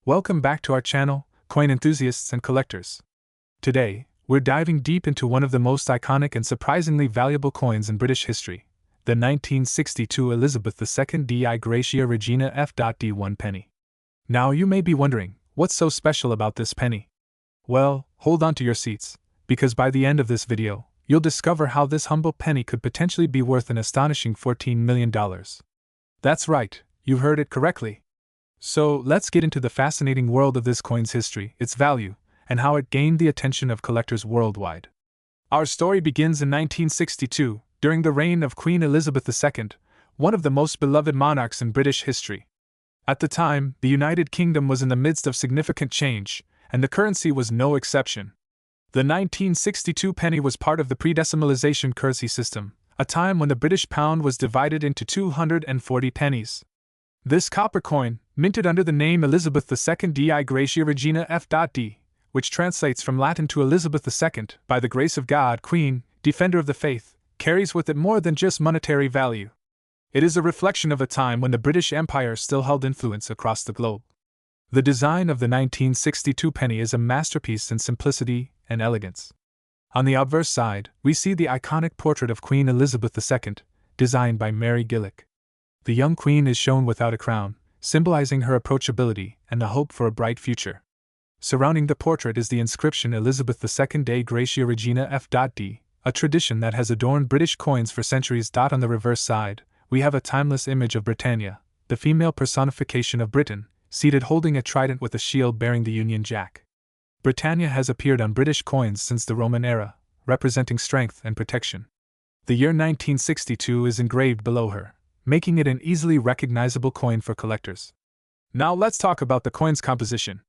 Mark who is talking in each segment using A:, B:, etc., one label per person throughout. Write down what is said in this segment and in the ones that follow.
A: Welcome back to our channel, coin enthusiasts and collectors. Today, we're diving deep into one of the most iconic and surprisingly valuable coins in British history, the 1962 Elizabeth II Di Gratia Regina F.D1 penny. Now you may be wondering, what's so special about this penny? Well, hold on to your seats, because by the end of this video, you'll discover how this humble penny could potentially be worth an astonishing $14 million. That's right, you heard it correctly. So, let's get into the fascinating world of this coin's history, its value, and how it gained the attention of collectors worldwide. Our story begins in 1962, during the reign of Queen Elizabeth II, one of the most beloved monarchs in British history. At the time, the United Kingdom was in the midst of significant change, and the currency was no exception. The 1962 penny was part of the pre-decimalisation currency system, a time when the British pound was divided into 240 pennies. This copper coin, minted under the name Elizabeth II Di Gratia Regina F.D, which translates from Latin to Elizabeth II, by the grace of God, Queen, Defender of the Faith, carries with it more than just monetary value. It is a reflection of a time when the British Empire still held influence across the globe. The design of the 1962 penny is a masterpiece in simplicity and elegance. On the obverse side, we see the iconic portrait of Queen Elizabeth II, designed by Mary Gillick. The young queen is shown without a crown, symbolizing her approachability and the hope for a bright future. Surrounding the portrait is the inscription Elizabeth II Di Gratia Regina F.D, a tradition that has adorned British coins for centuries. On the reverse side, we have a timeless image of Britannia, the female personification of Britain, seated holding a trident with a shield bearing the Union Jack. Britannia has appeared on British coins since the Roman era, representing strength and protection. The year 1962 is engraved below her, making it an easily recognizable coin for collectors. Now let's talk about the coin's composition.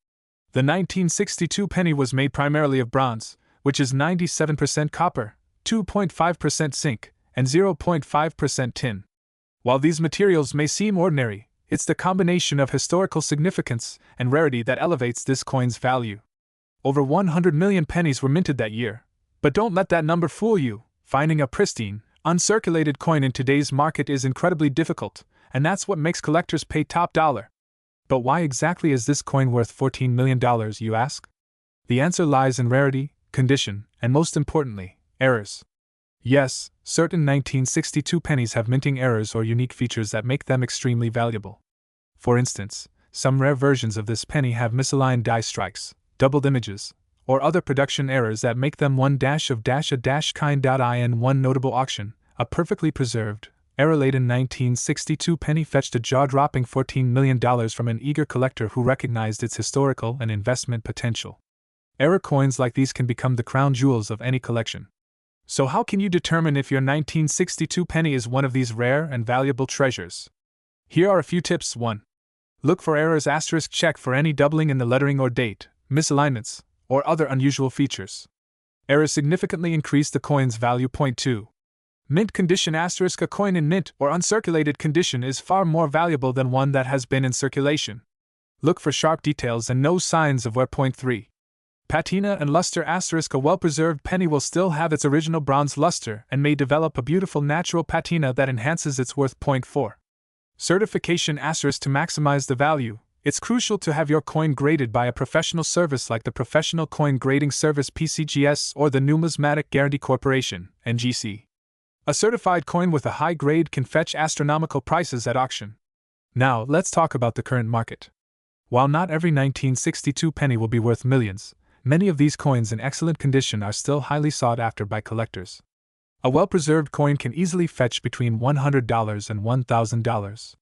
A: The 1962 penny was made primarily of bronze, which is 97% copper, 2.5% zinc, and 0.5% tin. While these materials may seem ordinary, it's the combination of historical significance and rarity that elevates this coin's value. Over 100 million pennies were minted that year, but don't let that number fool you. Finding a pristine, uncirculated coin in today's market is incredibly difficult, and that's what makes collectors pay top dollar. But why exactly is this coin worth $14 million, you ask? The answer lies in rarity, condition, and most importantly, errors. Yes, certain 1962 pennies have minting errors or unique features that make them extremely valuable. For instance, some rare versions of this penny have misaligned die strikes, doubled images, or other production errors that make them -kind. In one notable auction, a perfectly preserved, error-laden 1962 penny fetched a jaw-dropping $14 million from an eager collector who recognized its historical and investment potential. Error coins like these can become the crown jewels of any collection. So how can you determine if your 1962 penny is one of these rare and valuable treasures? Here are a few tips. 1. Look for errors. Check for any doubling in the lettering or date, misalignments, or other unusual features. Errors significantly increase the coin's value. 2. Mint condition. A coin in mint or uncirculated condition is far more valuable than one that has been in circulation. Look for sharp details and no signs of wear. 3. Patina and luster. A well-preserved penny will still have its original bronze luster and may develop a beautiful natural patina that enhances its worth. 4. Certification. To maximize the value, it's crucial to have your coin graded by a professional service like the Professional Coin Grading Service (PCGS) or the Numismatic Guarantee Corporation (NGC). A certified coin with a high grade can fetch astronomical prices at auction. Now, let's talk about the current market. While not every 1962 penny will be worth millions, many of these coins in excellent condition are still highly sought after by collectors. A well-preserved coin can easily fetch between $100 and $1,000.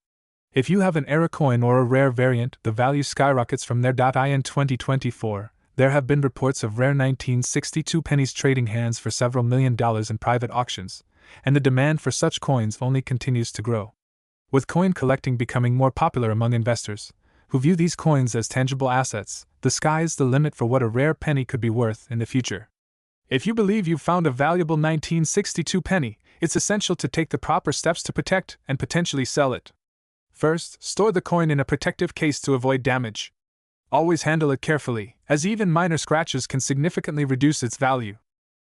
A: If you have an error coin or a rare variant, the value skyrockets from there. In 2024, there have been reports of rare 1962 pennies trading hands for several $1 million in private auctions, and the demand for such coins only continues to grow. With coin collecting becoming more popular among investors, who view these coins as tangible assets, the sky is the limit for what a rare penny could be worth in the future. If you believe you've found a valuable 1962 penny, it's essential to take the proper steps to protect and potentially sell it. First, store the coin in a protective case to avoid damage. Always handle it carefully, as even minor scratches can significantly reduce its value.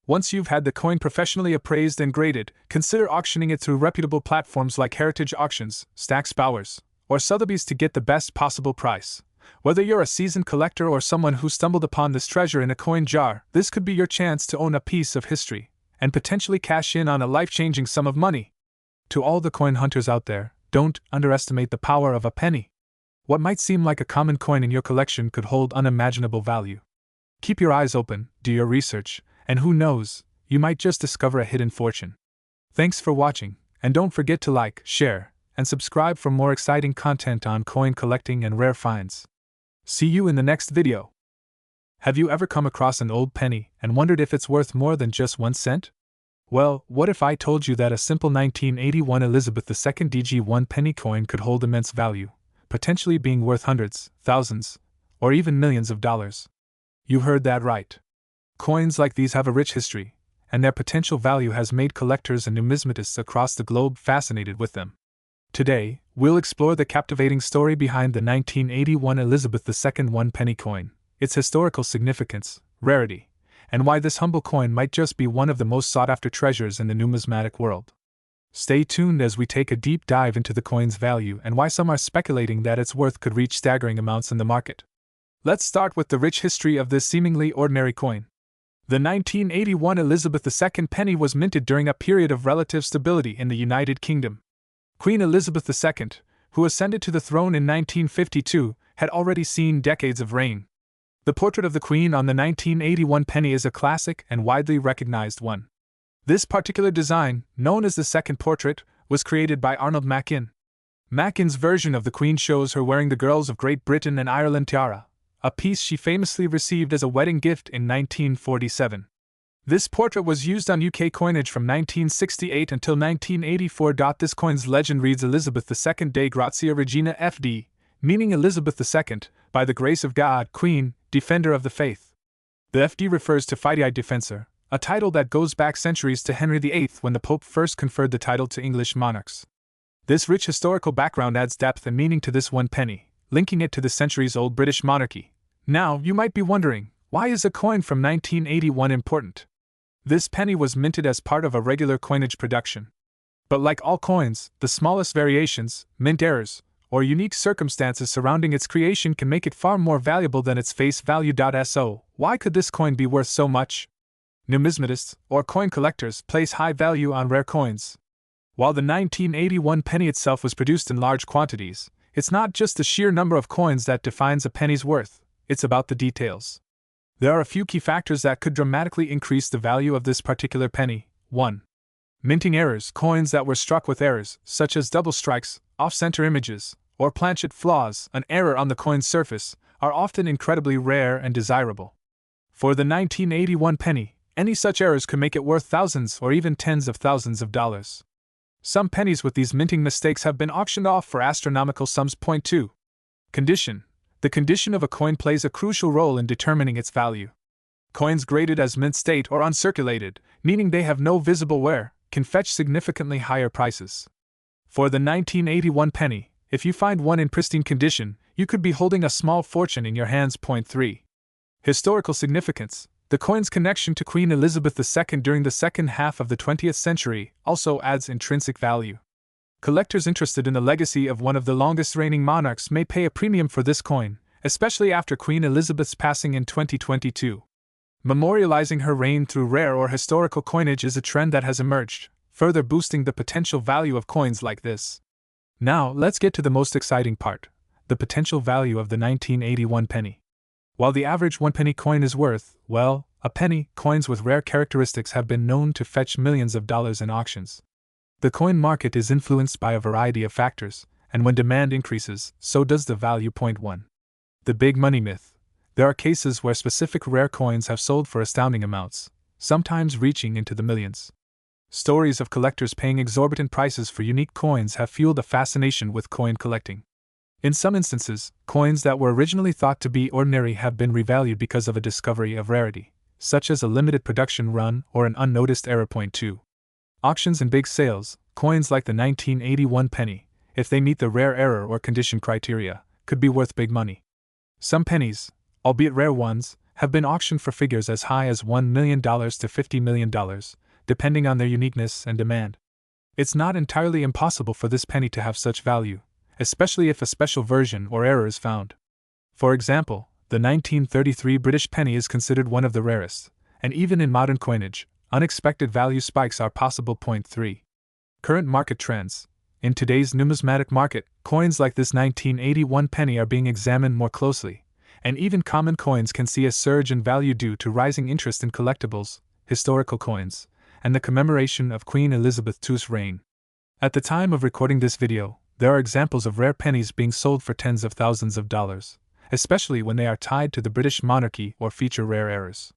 A: Once you've had the coin professionally appraised and graded, consider auctioning it through reputable platforms like Heritage Auctions, Stack's Bowers, or Sotheby's to get the best possible price. Whether you're a seasoned collector or someone who stumbled upon this treasure in a coin jar, this could be your chance to own a piece of history and potentially cash in on a life-changing sum of money. To all the coin hunters out there, don't underestimate the power of a penny. What might seem like a common coin in your collection could hold unimaginable value. Keep your eyes open, do your research, and who knows, you might just discover a hidden fortune. Thanks for watching, and don't forget to like, share, and subscribe for more exciting content on coin collecting and rare finds. See you in the next video. Have you ever come across an old penny and wondered if it's worth more than just 1 cent? Well, what if I told you that a simple 1981 Elizabeth II DG1 penny coin could hold immense value, potentially being worth hundreds, thousands, or even millions of dollars? You heard that right. Coins like these have a rich history, and their potential value has made collectors and numismatists across the globe fascinated with them. Today, we'll explore the captivating story behind the 1981 Elizabeth II 1 penny coin, its historical significance, rarity, and why this humble coin might just be one of the most sought-after treasures in the numismatic world. Stay tuned as we take a deep dive into the coin's value and why some are speculating that its worth could reach staggering amounts in the market. Let's start with the rich history of this seemingly ordinary coin. The 1981 Elizabeth II penny was minted during a period of relative stability in the United Kingdom. Queen Elizabeth II, who ascended to the throne in 1952, had already seen decades of reign. The portrait of the Queen on the 1981 penny is a classic and widely recognized one. This particular design, known as the second portrait, was created by Arnold Mackin. Mackin's version of the Queen shows her wearing the Girls of Great Britain and Ireland tiara, a piece she famously received as a wedding gift in 1947. This portrait was used on UK coinage from 1968 until 1984. This coin's legend reads Elizabeth II de Grazia Regina FD, meaning Elizabeth II, by the grace of God, Queen, Defender of the Faith. The FD refers to Fidei Defensor, a title that goes back centuries to Henry VIII when the Pope first conferred the title to English monarchs. This rich historical background adds depth and meaning to this 1 penny, linking it to the centuries-old British monarchy. Now, you might be wondering, why is a coin from 1981 important? This penny was minted as part of a regular coinage production. But like all coins, the smallest variations, mint errors, or unique circumstances surrounding its creation can make it far more valuable than its face value. So, why could this coin be worth so much? Numismatists, or coin collectors, place high value on rare coins. While the 1981 penny itself was produced in large quantities, it's not just the sheer number of coins that defines a penny's worth, it's about the details. There are a few key factors that could dramatically increase the value of this particular penny. 1. Minting errors. Coins that were struck with errors, such as double strikes, off-center images, or planchet flaws, an error on the coin's surface, are often incredibly rare and desirable. For the 1981 penny, any such errors could make it worth thousands or even tens of thousands of dollars. Some pennies with these minting mistakes have been auctioned off for astronomical sums. 2. Condition. The condition of a coin plays a crucial role in determining its value. Coins graded as mint state or uncirculated, meaning they have no visible wear, can fetch significantly higher prices. For the 1981 penny, if you find one in pristine condition, you could be holding a small fortune in your hands. 3. Historical significance. The coin's connection to Queen Elizabeth II during the second half of the 20th century also adds intrinsic value. Collectors interested in the legacy of one of the longest-reigning monarchs may pay a premium for this coin, especially after Queen Elizabeth's passing in 2022. Memorializing her reign through rare or historical coinage is a trend that has emerged, further boosting the potential value of coins like this. Now, let's get to the most exciting part, the potential value of the 1981 penny. While the average 1 penny coin is worth, well, a penny, coins with rare characteristics have been known to fetch millions of dollars in auctions. The coin market is influenced by a variety of factors, and when demand increases, so does the value. 1. The big money myth. There are cases where specific rare coins have sold for astounding amounts, sometimes reaching into the millions. Stories of collectors paying exorbitant prices for unique coins have fueled a fascination with coin collecting. In some instances, coins that were originally thought to be ordinary have been revalued because of a discovery of rarity, such as a limited production run or an unnoticed error. 2. Auctions and big sales. Coins like the 1981 penny, if they meet the rare error or condition criteria, could be worth big money. Some pennies, albeit rare ones, have been auctioned for figures as high as $1 million to $50 million, depending on their uniqueness and demand. It's not entirely impossible for this penny to have such value, especially if a special version or error is found. For example, the 1933 British penny is considered one of the rarest, and even in modern coinage, unexpected value spikes are possible. Point 3. Current market trends. In today's numismatic market, coins like this 1981 penny are being examined more closely, and even common coins can see a surge in value due to rising interest in collectibles, historical coins, and the commemoration of Queen Elizabeth II's reign. At the time of recording this video, there are examples of rare pennies being sold for tens of thousands of dollars, especially when they are tied to the British monarchy or feature rare errors.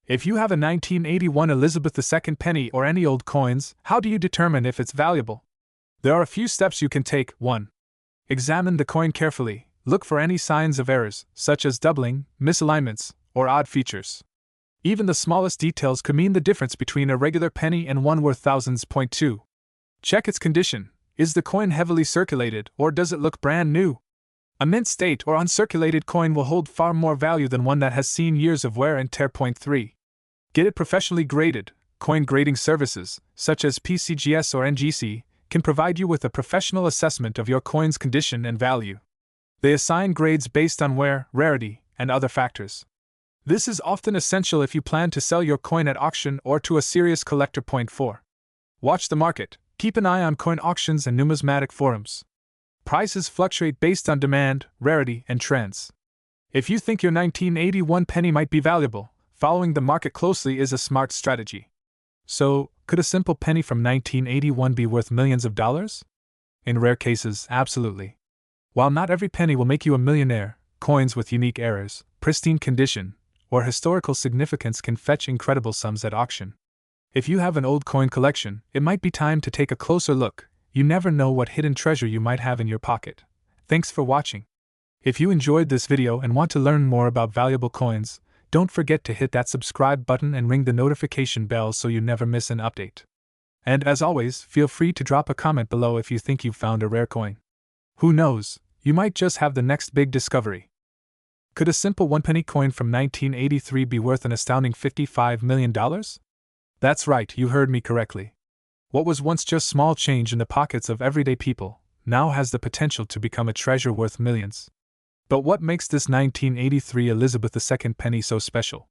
A: If you have a 1981 Elizabeth II penny or any old coins, how do you determine if it's valuable? There are a few steps you can take. 1. Examine the coin carefully. Look for any signs of errors, such as doubling, misalignments, or odd features. Even the smallest details could mean the difference between a regular penny and one worth thousands. Point 2. Check its condition. Is the coin heavily circulated, or does it look brand new? A mint state or uncirculated coin will hold far more value than one that has seen years of wear and tear. Point 3. Get it professionally graded. Coin grading services, such as PCGS or NGC, can provide you with a professional assessment of your coin's condition and value. They assign grades based on wear, rarity, and other factors. This is often essential if you plan to sell your coin at auction or to a serious collector. Point 4. Watch the market. Keep an eye on coin auctions and numismatic forums. Prices fluctuate based on demand, rarity, and trends. If you think your 1981 penny might be valuable, following the market closely is a smart strategy. So, could a simple penny from 1981 be worth millions of dollars? In rare cases, absolutely. While not every penny will make you a millionaire, coins with unique errors, pristine condition, or historical significance can fetch incredible sums at auction. If you have an old coin collection, it might be time to take a closer look. You never know what hidden treasure you might have in your pocket. Thanks for watching. If you enjoyed this video and want to learn more about valuable coins, don't forget to hit that subscribe button and ring the notification bell so you never miss an update. And as always, feel free to drop a comment below if you think you've found a rare coin. Who knows, you might just have the next big discovery. Could a simple one-penny coin from 1983 be worth an astounding $55 million? That's right, you heard me correctly. What was once just small change in the pockets of everyday people, now has the potential to become a treasure worth millions. But what makes this 1983 Elizabeth II penny so special?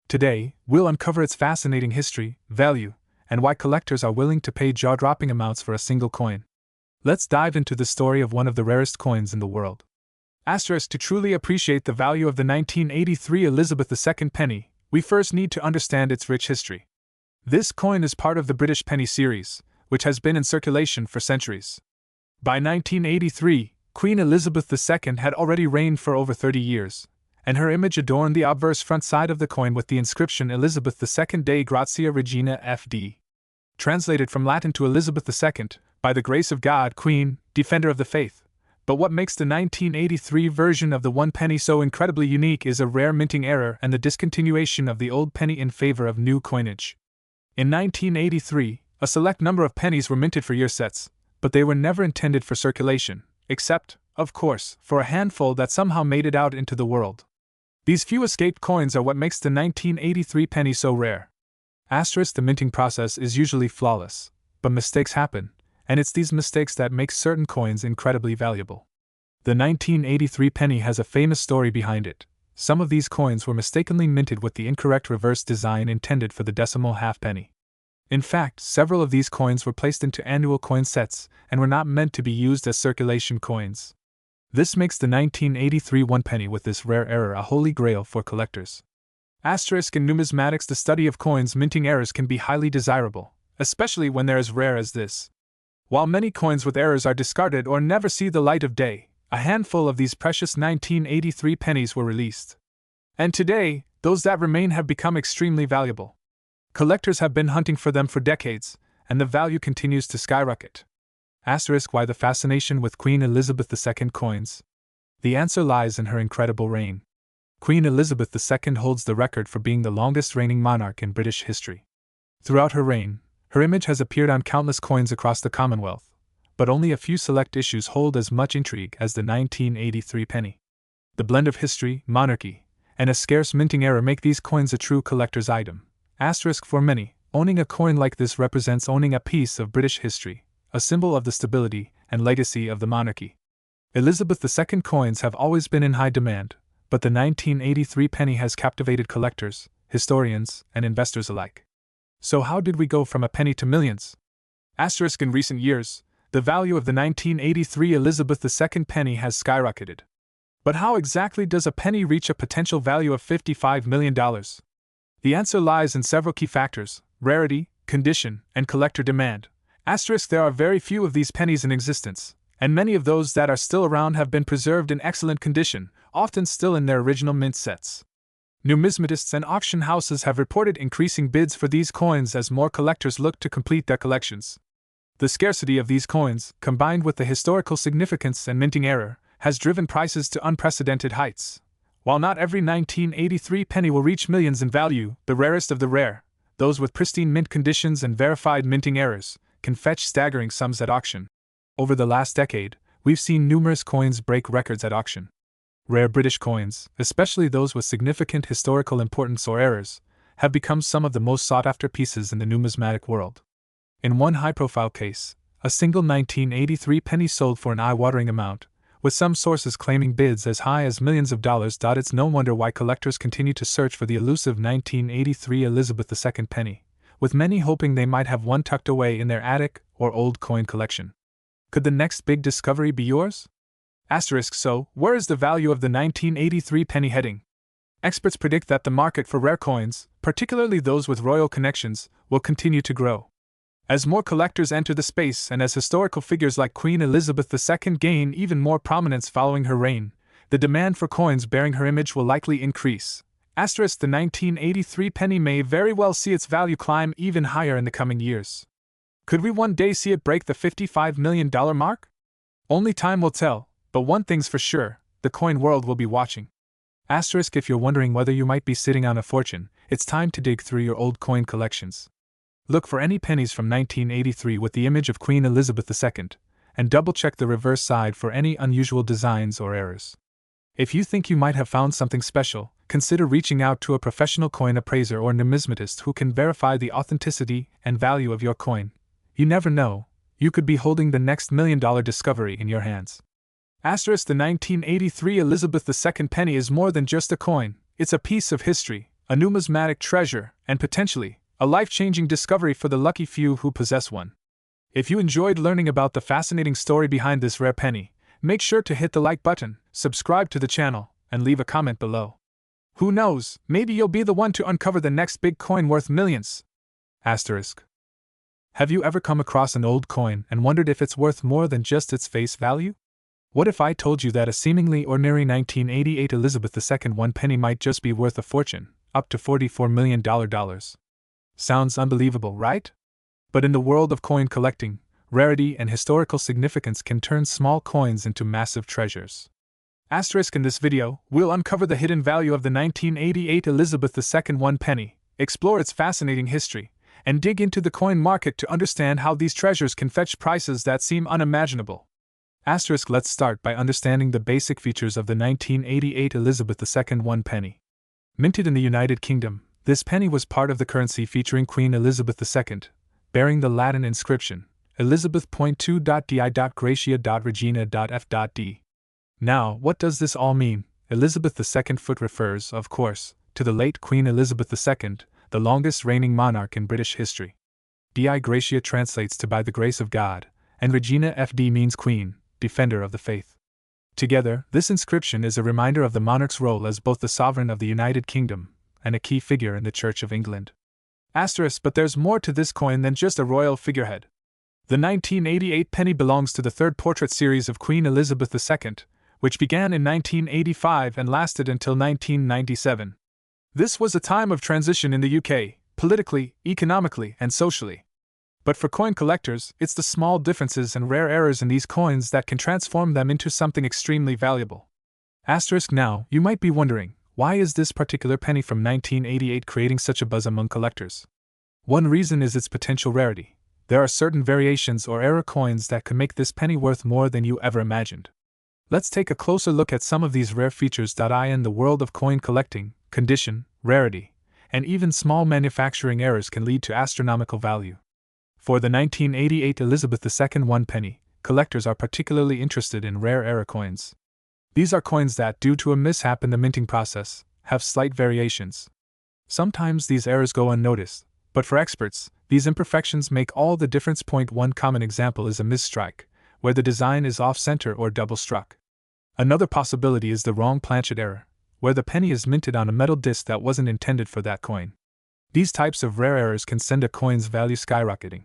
A: Today, we'll uncover its fascinating history, value, and why collectors are willing to pay jaw-dropping amounts for a single coin. Let's dive into the story of one of the rarest coins in the world. Asterisk. To truly appreciate the value of the 1983 Elizabeth II penny, we first need to understand its rich history. This coin is part of the British penny series, which has been in circulation for centuries. By 1983, Queen Elizabeth II had already reigned for over 30 years, and her image adorned the obverse front side of the coin with the inscription Elizabeth II Dei Gratia Regina FD. Translated from Latin to Elizabeth II, by the grace of God, Queen, Defender of the Faith. But what makes the 1983 version of the one penny so incredibly unique is a rare minting error and the discontinuation of the old penny in favor of new coinage. In 1983, a select number of pennies were minted for year sets, but they were never intended for circulation, except, of course, for a handful that somehow made it out into the world. These few escaped coins are what makes the 1983 penny so rare. Asterisk. The minting process is usually flawless, but mistakes happen, and it's these mistakes that make certain coins incredibly valuable. The 1983 penny has a famous story behind it. Some of these coins were mistakenly minted with the incorrect reverse design intended for the decimal halfpenny. In fact, several of these coins were placed into annual coin sets and were not meant to be used as circulation coins. This makes the 1983 one penny with this rare error a holy grail for collectors. Asterisk. In numismatics, the study of coins minting errors can be highly desirable, especially when they're as rare as this. While many coins with errors are discarded or never see the light of day, a handful of these precious 1983 pennies were released. And today, those that remain have become extremely valuable. Collectors have been hunting for them for decades, and the value continues to skyrocket. Asterisk. Why the fascination with Queen Elizabeth II coins? The answer lies in her incredible reign. Queen Elizabeth II holds the record for being the longest reigning monarch in British history. Throughout her reign, her image has appeared on countless coins across the Commonwealth, but only a few select issues hold as much intrigue as the 1983 penny. The blend of history, monarchy, and a scarce minting error make these coins a true collector's item. Asterisk. For many, owning a coin like this represents owning a piece of British history, a symbol of the stability and legacy of the monarchy. Elizabeth II coins have always been in high demand, but the 1983 penny has captivated collectors, historians, and investors alike. So how did we go from a penny to millions? Asterisk. In recent years, the value of the 1983 Elizabeth II penny has skyrocketed. But how exactly does a penny reach a potential value of $55 million? The answer lies in several key factors: rarity, condition, and collector demand. Asterisk. There are very few of these pennies in existence, and many of those that are still around have been preserved in excellent condition, often still in their original mint sets. Numismatists and auction houses have reported increasing bids for these coins as more collectors look to complete their collections. The scarcity of these coins, combined with the historical significance and minting error, has driven prices to unprecedented heights. While not every 1983 penny will reach millions in value, the rarest of the rare, those with pristine mint conditions and verified minting errors, can fetch staggering sums at auction. Over the last decade, we've seen numerous coins break records at auction. Rare British coins, especially those with significant historical importance or errors, have become some of the most sought-after pieces in the numismatic world. In one high-profile case, a single 1983 penny sold for an eye-watering amount, with some sources claiming bids as high as millions of dollars. It's no wonder why collectors continue to search for the elusive 1983 Elizabeth II penny, with many hoping they might have one tucked away in their attic or old coin collection. Could the next big discovery be yours? Asterisk. So, where is the value of the 1983 penny heading? Experts predict that the market for rare coins, particularly those with royal connections, will continue to grow. As more collectors enter the space and as historical figures like Queen Elizabeth II gain even more prominence following her reign, the demand for coins bearing her image will likely increase. Asterisk. The 1983 penny may very well see its value climb even higher in the coming years. Could we one day see it break the $55 million mark? Only time will tell, but one thing's for sure, the coin world will be watching. Asterisk. If you're wondering whether you might be sitting on a fortune, it's time to dig through your old coin collections. Look for any pennies from 1983 with the image of Queen Elizabeth II, and double-check the reverse side for any unusual designs or errors. If you think you might have found something special, consider reaching out to a professional coin appraiser or numismatist who can verify the authenticity and value of your coin. You never know, you could be holding the next million-dollar discovery in your hands. Asterisk. The 1983 Elizabeth II penny is more than just a coin, it's a piece of history, a numismatic treasure, and potentially, a life-changing discovery for the lucky few who possess one. If you enjoyed learning about the fascinating story behind this rare penny, make sure to hit the like button, subscribe to the channel, and leave a comment below. Who knows, maybe you'll be the one to uncover the next big coin worth millions. Asterisk. Have you ever come across an old coin and wondered if it's worth more than just its face value? What if I told you that a seemingly ordinary 1988 Elizabeth II one penny might just be worth a fortune, up to $44 million? Sounds unbelievable, right? But in the world of coin collecting, rarity and historical significance can turn small coins into massive treasures. Asterisk. In this video, we'll uncover the hidden value of the 1988 Elizabeth II one penny, explore its fascinating history, and dig into the coin market to understand how these treasures can fetch prices that seem unimaginable. Asterisk. Let's start by understanding the basic features of the 1988 Elizabeth II one penny. Minted in the United Kingdom, this penny was part of the currency featuring Queen Elizabeth II, bearing the Latin inscription, Elizabeth.2.di.gratia.regina.f.d. Now, what does this all mean? Elizabeth II foot refers, of course, to the late Queen Elizabeth II, the longest reigning monarch in British history. Di Gratia translates to by the grace of God, and Regina F.D. means Queen, defender of the faith. Together, this inscription is a reminder of the monarch's role as both the sovereign of the United Kingdom and a key figure in the Church of England. Asterisk. But there's more to this coin than just a royal figurehead. The 1988 penny belongs to the third portrait series of Queen Elizabeth II, which began in 1985 and lasted until 1997. This was a time of transition in the UK, politically, economically, and socially. But for coin collectors, it's the small differences and rare errors in these coins that can transform them into something extremely valuable. Asterisk. Now, you might be wondering, why is this particular penny from 1988 creating such a buzz among collectors? One reason is its potential rarity. There are certain variations or error coins that could make this penny worth more than you ever imagined. Let's take a closer look at some of these rare features. In the world of coin collecting, condition, rarity, and even small manufacturing errors can lead to astronomical value. For the 1988 Elizabeth II one penny, collectors are particularly interested in rare error coins. These are coins that, due to a mishap in the minting process, have slight variations. Sometimes these errors go unnoticed, but for experts, these imperfections make all the difference. One common example is a misstrike, where the design is off-center or double-struck. Another possibility is the wrong planchet error, where the penny is minted on a metal disc that wasn't intended for that coin. These types of rare errors can send a coin's value skyrocketing.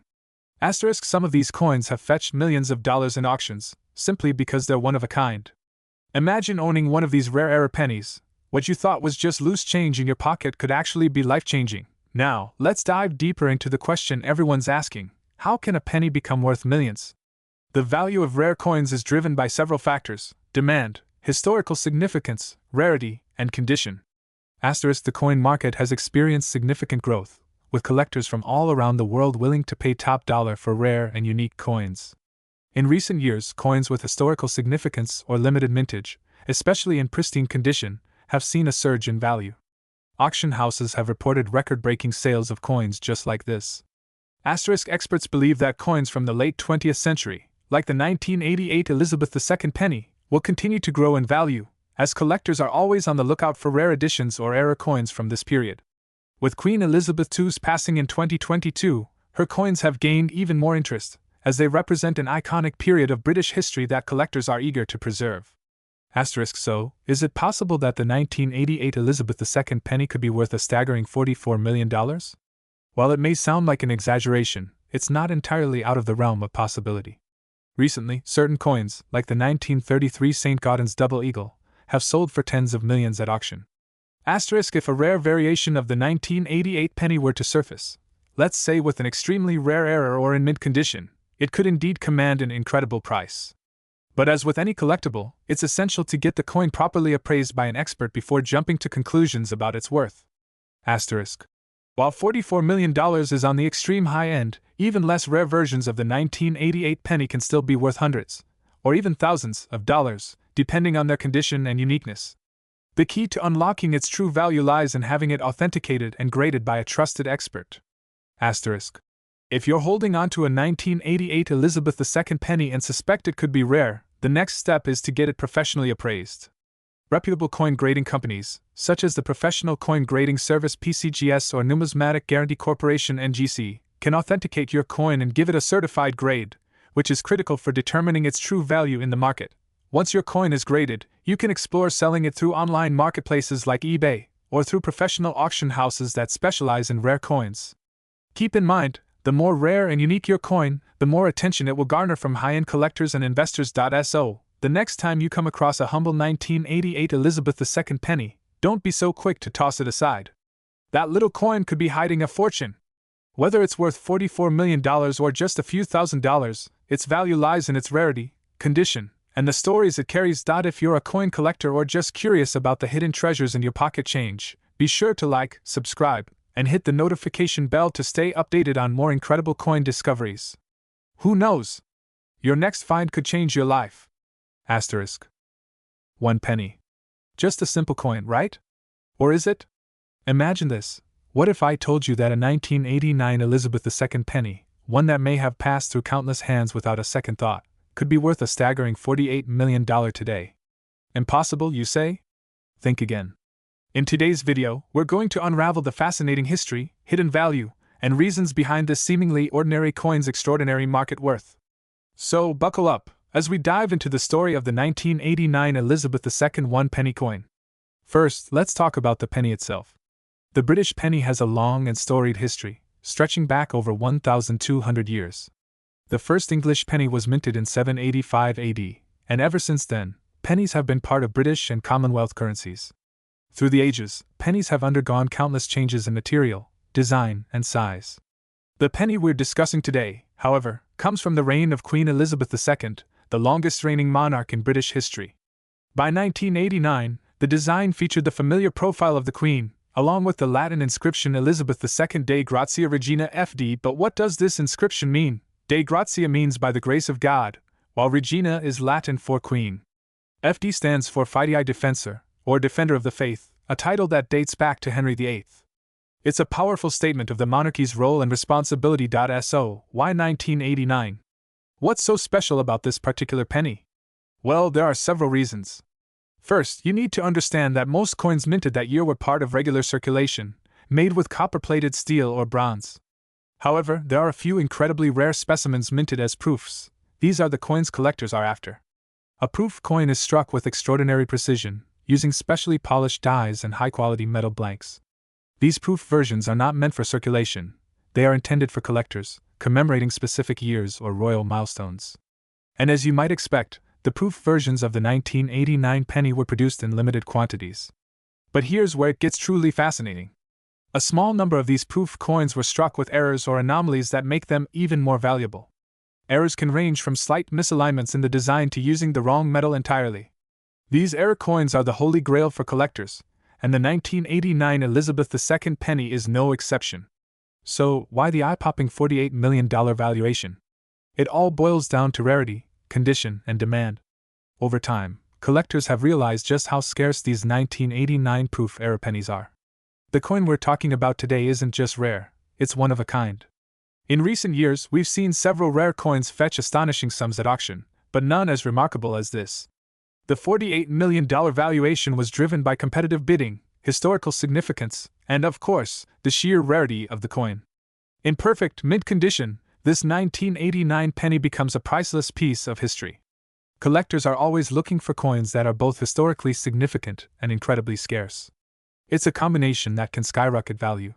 A: Asterisk, some of these coins have fetched millions of dollars in auctions, simply because they're one of a kind. Imagine owning one of these rare error pennies. What you thought was just loose change in your pocket could actually be life-changing. Now, let's dive deeper into the question everyone's asking: how can a penny become worth millions? The value of rare coins is driven by several factors: demand, historical significance, rarity, and condition. Asterisk, the coin market has experienced significant growth, with collectors from all around the world willing to pay top dollar for rare and unique coins. In recent years, coins with historical significance or limited mintage, especially in pristine condition, have seen a surge in value. Auction houses have reported record-breaking sales of coins just like this. Asterisk, experts believe that coins from the late 20th century, like the 1988 Elizabeth II penny, will continue to grow in value, as collectors are always on the lookout for rare editions or error coins from this period. With Queen Elizabeth II's passing in 2022, her coins have gained even more interest, as they represent an iconic period of British history that collectors are eager to preserve. Asterisk, so, is it possible that the 1988 Elizabeth II penny could be worth a staggering $44 million? While it may sound like an exaggeration, it's not entirely out of the realm of possibility. Recently, certain coins, like the 1933 St. Gaudens Double Eagle, have sold for tens of millions at auction. Asterisk, if a rare variation of the 1988 penny were to surface, let's say with an extremely rare error or in mint condition, it could indeed command an incredible price. But as with any collectible, it's essential to get the coin properly appraised by an expert before jumping to conclusions about its worth. Asterisk. While $44 million is on the extreme high end, even less rare versions of the 1988 penny can still be worth hundreds, or even thousands, of dollars, depending on their condition and uniqueness. The key to unlocking its true value lies in having it authenticated and graded by a trusted expert. Asterisk. If you're holding on to a 1988 Elizabeth II penny and suspect it could be rare, the next step is to get it professionally appraised. Reputable coin grading companies, such as the Professional Coin Grading Service PCGS or Numismatic Guarantee Corporation NGC, can authenticate your coin and give it a certified grade, which is critical for determining its true value in the market. Once your coin is graded, you can explore selling it through online marketplaces like eBay, or through professional auction houses that specialize in rare coins. Keep in mind, the more rare and unique your coin, the more attention it will garner from high-end collectors and investors. So, the next time you come across a humble 1988 Elizabeth II penny, don't be so quick to toss it aside. That little coin could be hiding a fortune. Whether it's worth $44 million or just a few $1,000s, its value lies in its rarity, condition, and the stories it carries. If you're a coin collector or just curious about the hidden treasures in your pocket change, be sure to like, subscribe, and hit the notification bell to stay updated on more incredible coin discoveries. Who knows? Your next find could change your life. Asterisk. 1 penny. Just a simple coin, right? Or is it? Imagine this. What if I told you that a 1989 Elizabeth II penny, one that may have passed through countless hands without a second thought, could be worth a staggering $48 million today? Impossible, you say? Think again. In today's video, we're going to unravel the fascinating history, hidden value, and reasons behind this seemingly ordinary coin's extraordinary market worth. So, buckle up, as we dive into the story of the 1989 Elizabeth II 1 penny coin. First, let's talk about the penny itself. The British penny has a long and storied history, stretching back over 1,200 years. The first English penny was minted in 785 AD, and ever since then, pennies have been part of British and Commonwealth currencies. Through the ages, pennies have undergone countless changes in material, design, and size. The penny we're discussing today, however, comes from the reign of Queen Elizabeth II, the longest reigning monarch in British history. By 1989, the design featured the familiar profile of the Queen, along with the Latin inscription Elizabeth II Dei Gratia Regina FD. But what does this inscription mean? Dei Gratia means by the grace of God, while Regina is Latin for Queen. FD stands for Fidei Defensor, or Defender of the Faith, a title that dates back to Henry VIII. It's a powerful statement of the monarchy's role and responsibility. So, why 1989? What's so special about this particular penny? Well, there are several reasons. First, you need to understand that most coins minted that year were part of regular circulation, made with copper-plated steel or bronze. However, there are a few incredibly rare specimens minted as proofs. These are the coins collectors are after. A proof coin is struck with extraordinary precision, using specially polished dies and high-quality metal blanks. These proof versions are not meant for circulation. They are intended for collectors, commemorating specific years or royal milestones. And as you might expect, the proof versions of the 1989 penny were produced in limited quantities. But here's where it gets truly fascinating. A small number of these proof coins were struck with errors or anomalies that make them even more valuable. Errors can range from slight misalignments in the design to using the wrong metal entirely. These error coins are the holy grail for collectors, and the 1989 Elizabeth II penny is no exception. So, why the eye-popping $48 million valuation? It all boils down to rarity, condition, and demand. Over time, collectors have realized just how scarce these 1989 proof error pennies are. The coin we're talking about today isn't just rare, it's one of a kind. In recent years, we've seen several rare coins fetch astonishing sums at auction, but none as remarkable as this. The $48 million valuation was driven by competitive bidding, historical significance, and of course, the sheer rarity of the coin. In perfect mint condition, this 1989 penny becomes a priceless piece of history. Collectors are always looking for coins that are both historically significant and incredibly scarce. It's a combination that can skyrocket value.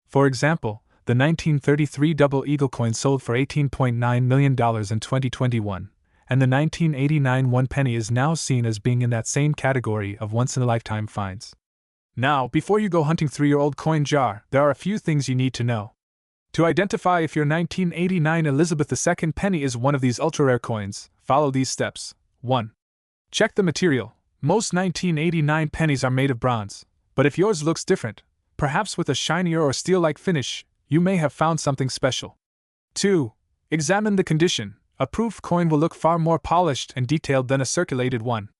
A: For example, the 1933 double eagle coin sold for $18.9 million in 2021, and the 1989 one penny is now seen as being in that same category of once-in-a-lifetime finds. Now, before you go hunting through your old coin jar, there are a few things you need to know. To identify if your 1989 Elizabeth II penny is one of these ultra-rare coins, follow these steps. 1. Check the material. Most 1989 pennies are made of bronze, but if yours looks different, perhaps with a shinier or steel-like finish, you may have found something special. 2. Examine the condition. A proof coin will look far more polished and detailed than a circulated one.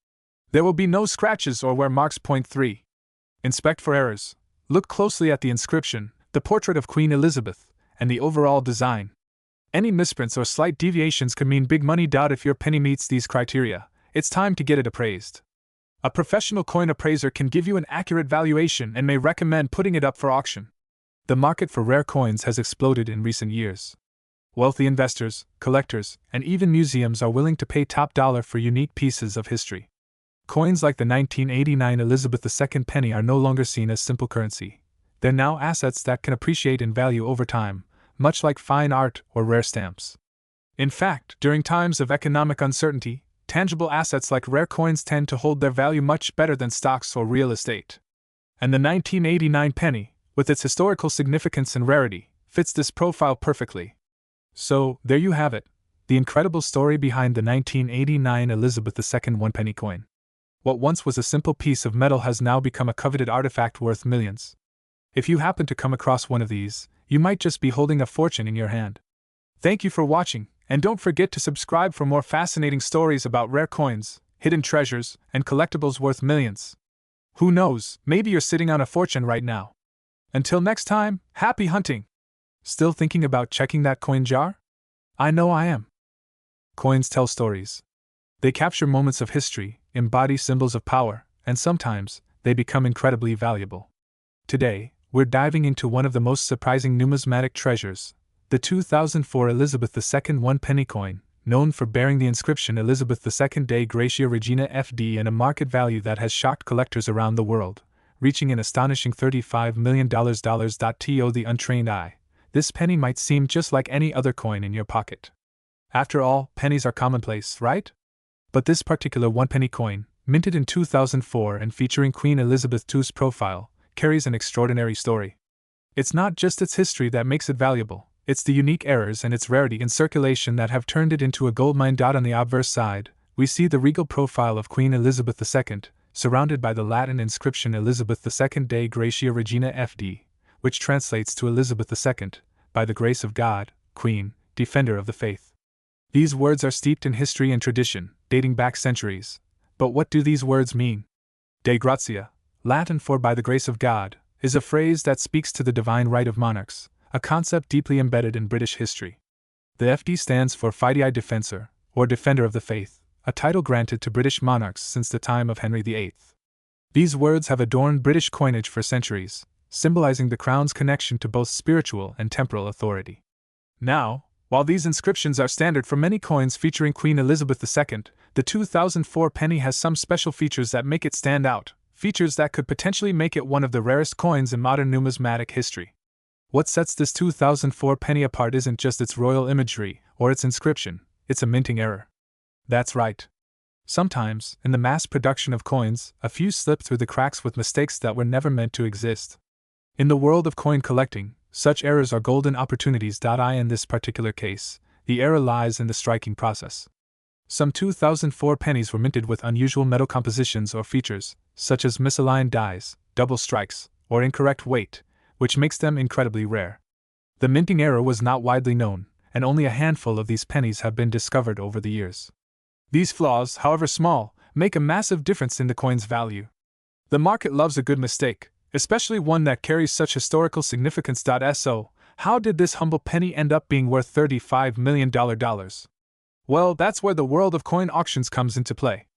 A: There will be no scratches or wear marks. 3. Inspect for errors. Look closely at the inscription, the portrait of Queen Elizabeth, and the overall design. Any misprints or slight deviations could mean big money. If your penny meets these criteria, it's time to get it appraised. A professional coin appraiser can give you an accurate valuation and may recommend putting it up for auction. The market for rare coins has exploded in recent years. Wealthy investors, collectors, and even museums are willing to pay top dollar for unique pieces of history. Coins like the 1989 Elizabeth II penny are no longer seen as simple currency. They're now assets that can appreciate in value over time, much like fine art or rare stamps. In fact, during times of economic uncertainty, tangible assets like rare coins tend to hold their value much better than stocks or real estate. And the 1989 penny, with its historical significance and rarity, fits this profile perfectly. So, there you have it, the incredible story behind the 1989 Elizabeth II one-penny coin. What once was a simple piece of metal has now become a coveted artifact worth millions. If you happen to come across one of these, you might just be holding a fortune in your hand. Thank you for watching, and don't forget to subscribe for more fascinating stories about rare coins, hidden treasures, and collectibles worth millions. Who knows, maybe you're sitting on a fortune right now. Until next time, happy hunting! Still thinking about checking that coin jar? I know I am. Coins tell stories. They capture moments of history, embody symbols of power, and sometimes, they become incredibly valuable. Today, we're diving into one of the most surprising numismatic treasures, the 2004 Elizabeth II one-penny coin, known for bearing the inscription Elizabeth II de Gracia Regina FD and a market value that has shocked collectors around the world, reaching an astonishing $35 million. To the untrained eye, this penny might seem just like any other coin in your pocket. After all, pennies are commonplace, right? But this particular one-penny coin, minted in 2004 and featuring Queen Elizabeth II's profile, carries an extraordinary story. It's not just its history that makes it valuable, it's the unique errors and its rarity in circulation that have turned it into a goldmine. On the obverse side, we see the regal profile of Queen Elizabeth II, surrounded by the Latin inscription Elizabeth II de Gracia Regina FD, which translates to Elizabeth II, by the grace of God, Queen, Defender of the Faith. These words are steeped in history and tradition, dating back centuries. But what do these words mean? De gratia, Latin for by the grace of God, is a phrase that speaks to the divine right of monarchs, a concept deeply embedded in British history. The FD stands for Fidei Defensor, or Defender of the Faith, a title granted to British monarchs since the time of Henry VIII. These words have adorned British coinage for centuries, symbolizing the crown's connection to both spiritual and temporal authority. Now, while these inscriptions are standard for many coins featuring Queen Elizabeth II, the 2004 penny has some special features that make it stand out, features that could potentially make it one of the rarest coins in modern numismatic history. What sets this 2004 penny apart isn't just its royal imagery or its inscription, it's a minting error. That's right. Sometimes, in the mass production of coins, a few slip through the cracks with mistakes that were never meant to exist. In the world of coin collecting, such errors are golden opportunities. In this particular case, the error lies in the striking process. Some 2004 pennies were minted with unusual metal compositions or features, such as misaligned dies, double strikes, or incorrect weight, which makes them incredibly rare. The minting error was not widely known, and only a handful of these pennies have been discovered over the years. These flaws, however small, make a massive difference in the coin's value. The market loves a good mistake, especially one that carries such historical significance. So, how did this humble penny end up being worth $35 million? Well, that's where the world of coin auctions comes into play.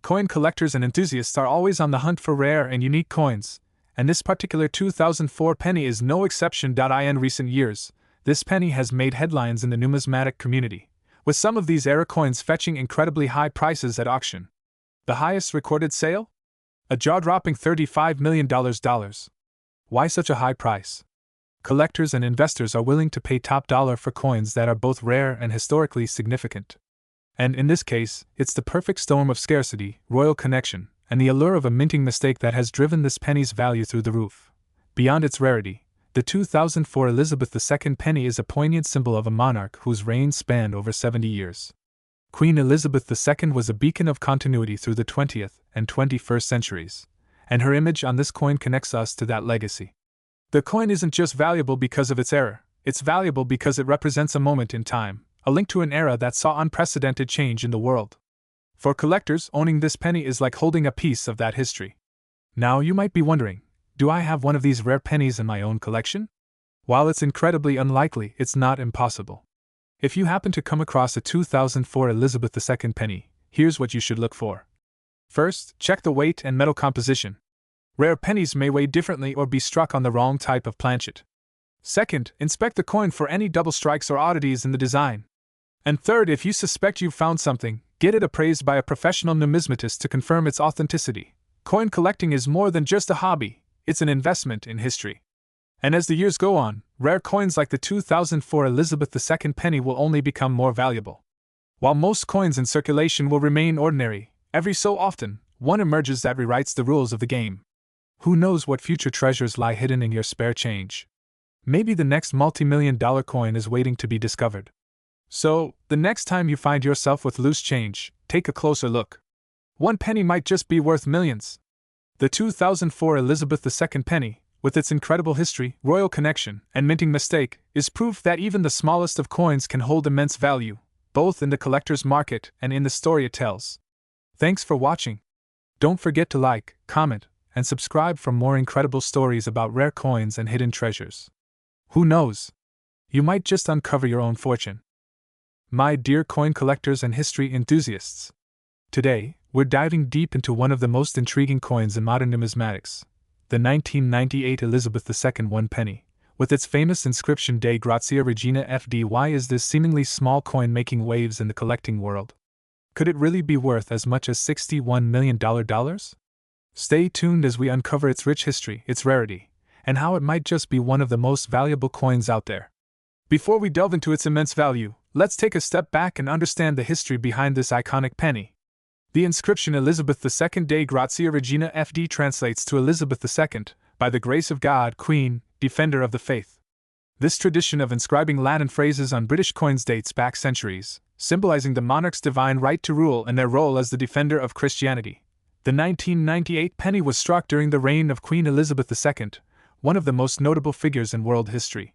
A: Coin collectors and enthusiasts are always on the hunt for rare and unique coins, and this particular 2004 penny is no exception. In recent years, this penny has made headlines in the numismatic community, with some of these rare coins fetching incredibly high prices at auction. The highest recorded sale? A jaw-dropping $35 million. Why such a high price? Collectors and investors are willing to pay top dollar for coins that are both rare and historically significant. And in this case, it's the perfect storm of scarcity, royal connection, and the allure of a minting mistake that has driven this penny's value through the roof. Beyond its rarity, the 2004 Elizabeth II penny is a poignant symbol of a monarch whose reign spanned over 70 years. Queen Elizabeth II was a beacon of continuity through the 20th and 21st centuries, and her image on this coin connects us to that legacy. The coin isn't just valuable because of its era, it's valuable because it represents a moment in time, a link to an era that saw unprecedented change in the world. For collectors, owning this penny is like holding a piece of that history. Now you might be wondering, do I have one of these rare pennies in my own collection? While it's incredibly unlikely, it's not impossible. If you happen to come across a 2004 Elizabeth II penny, here's what you should look for. First, check the weight and metal composition. Rare pennies may weigh differently or be struck on the wrong type of planchet. Second, inspect the coin for any double strikes or oddities in the design. And third, if you suspect you've found something, get it appraised by a professional numismatist to confirm its authenticity. Coin collecting is more than just a hobby, it's an investment in history. And as the years go on, rare coins like the 2004 Elizabeth II penny will only become more valuable. While most coins in circulation will remain ordinary, every so often, one emerges that rewrites the rules of the game. Who knows what future treasures lie hidden in your spare change? Maybe the next multi-million-dollar coin is waiting to be discovered. So, the next time you find yourself with loose change, take a closer look. One penny might just be worth millions. The 2004 Elizabeth II penny, with its incredible history, royal connection, and minting mistake, is proof that even the smallest of coins can hold immense value, both in the collector's market and in the story it tells. Thanks for watching. Don't forget to like, comment, and subscribe for more incredible stories about rare coins and hidden treasures. Who knows? You might just uncover your own fortune. My dear coin collectors and history enthusiasts. Today, we're diving deep into one of the most intriguing coins in modern numismatics, the 1998 Elizabeth II one penny, with its famous inscription De Grazia Regina FD. Why is this seemingly small coin making waves in the collecting world? Could it really be worth as much as $61 million? Stay tuned as we uncover its rich history, its rarity, and how it might just be one of the most valuable coins out there. Before we delve into its immense value, let's take a step back and understand the history behind this iconic penny. The inscription Elizabeth II De Grazia Regina FD translates to Elizabeth II, by the grace of God, Queen, Defender of the Faith. This tradition of inscribing Latin phrases on British coins dates back centuries, symbolizing the monarch's divine right to rule and their role as the defender of Christianity. The 1998 penny was struck during the reign of Queen Elizabeth II, one of the most notable figures in world history.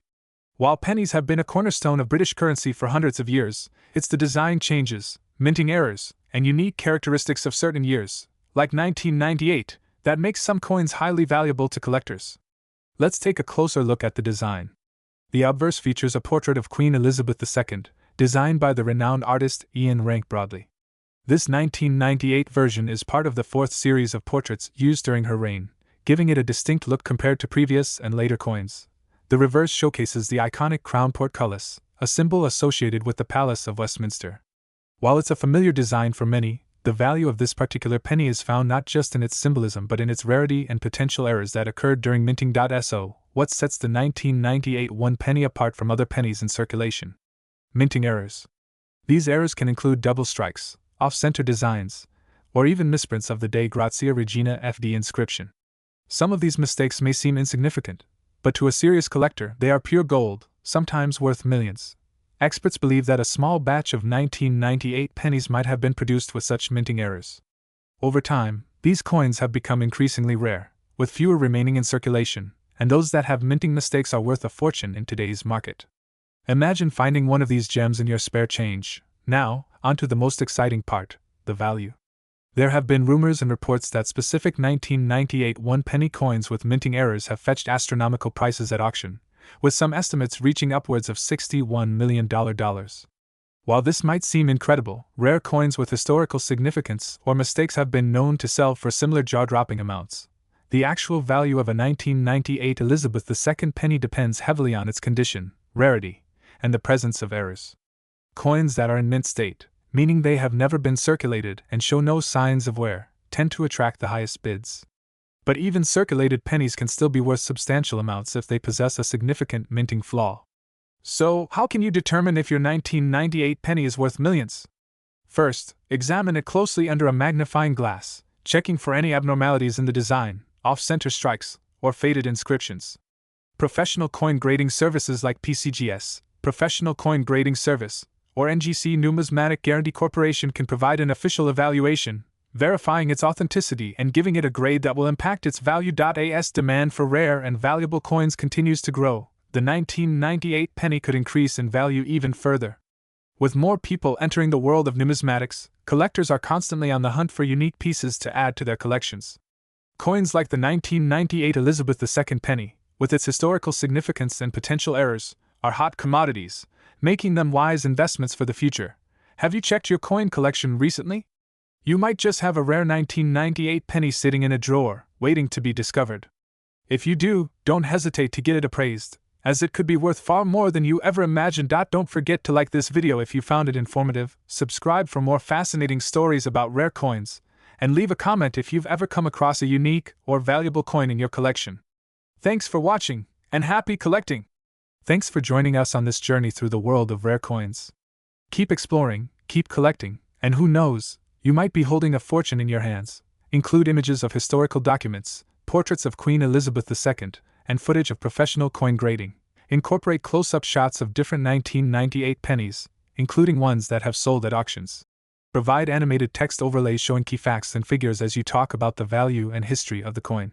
A: While pennies have been a cornerstone of British currency for hundreds of years, it's the design changes, minting errors, and unique characteristics of certain years, like 1998, that makes some coins highly valuable to collectors. Let's take a closer look at the design. The obverse features a portrait of Queen Elizabeth II, designed by the renowned artist Ian Rank Broadley. This 1998 version is part of the fourth series of portraits used during her reign, giving it a distinct look compared to previous and later coins. The reverse showcases the iconic crown portcullis, a symbol associated with the Palace of Westminster. While it's a familiar design for many, the value of this particular penny is found not just in its symbolism but in its rarity and potential errors that occurred during minting. So, what sets the 1998 one penny apart from other pennies in circulation? Minting errors. These errors can include double strikes, off-center designs, or even misprints of the De Grazia Regina FD inscription. Some of these mistakes may seem insignificant, but to a serious collector they are pure gold, sometimes worth millions. Experts believe that a small batch of 1998 pennies might have been produced with such minting errors. Over time, these coins have become increasingly rare, with fewer remaining in circulation, and those that have minting mistakes are worth a fortune in today's market. Imagine finding one of these gems in your spare change. Now, onto the most exciting part, the value. There have been rumors and reports that specific 1998 one-penny coins with minting errors have fetched astronomical prices at auction, with some estimates reaching upwards of $61 million. While this might seem incredible, rare coins with historical significance or mistakes have been known to sell for similar jaw-dropping amounts. The actual value of a 1998 Elizabeth II penny depends heavily on its condition, rarity, and the presence of errors. Coins that are in mint state, meaning they have never been circulated and show no signs of wear, tend to attract the highest bids. But even circulated pennies can still be worth substantial amounts if they possess a significant minting flaw. So, how can you determine if your 1998 penny is worth millions? First, examine it closely under a magnifying glass, checking for any abnormalities in the design, off-center strikes, or faded inscriptions. Professional coin grading services like PCGS, Professional Coin Grading Service, or NGC Numismatic Guarantee Corporation can provide an official evaluation, verifying its authenticity and giving it a grade that will impact its value. As demand for rare and valuable coins continues to grow, the 1998 penny could increase in value even further. With more people entering the world of numismatics, collectors are constantly on the hunt for unique pieces to add to their collections. Coins like the 1998 Elizabeth II penny, with its historical significance and potential errors, are hot commodities, making them wise investments for the future. Have you checked your coin collection recently? You might just have a rare 1998 penny sitting in a drawer, waiting to be discovered. If you do, don't hesitate to get it appraised, as it could be worth far more than you ever imagined. Don't forget to like this video if you found it informative, subscribe for more fascinating stories about rare coins, and leave a comment if you've ever come across a unique or valuable coin in your collection. Thanks for watching, and happy collecting! Thanks for joining us on this journey through the world of rare coins. Keep exploring, keep collecting, and who knows, you might be holding a fortune in your hands. Include images of historical documents, portraits of Queen Elizabeth II, and footage of professional coin grading. Incorporate close-up shots of different 1998 pennies, including ones that have sold at auctions. Provide animated text overlays showing key facts and figures as you talk about the value and history of the coin.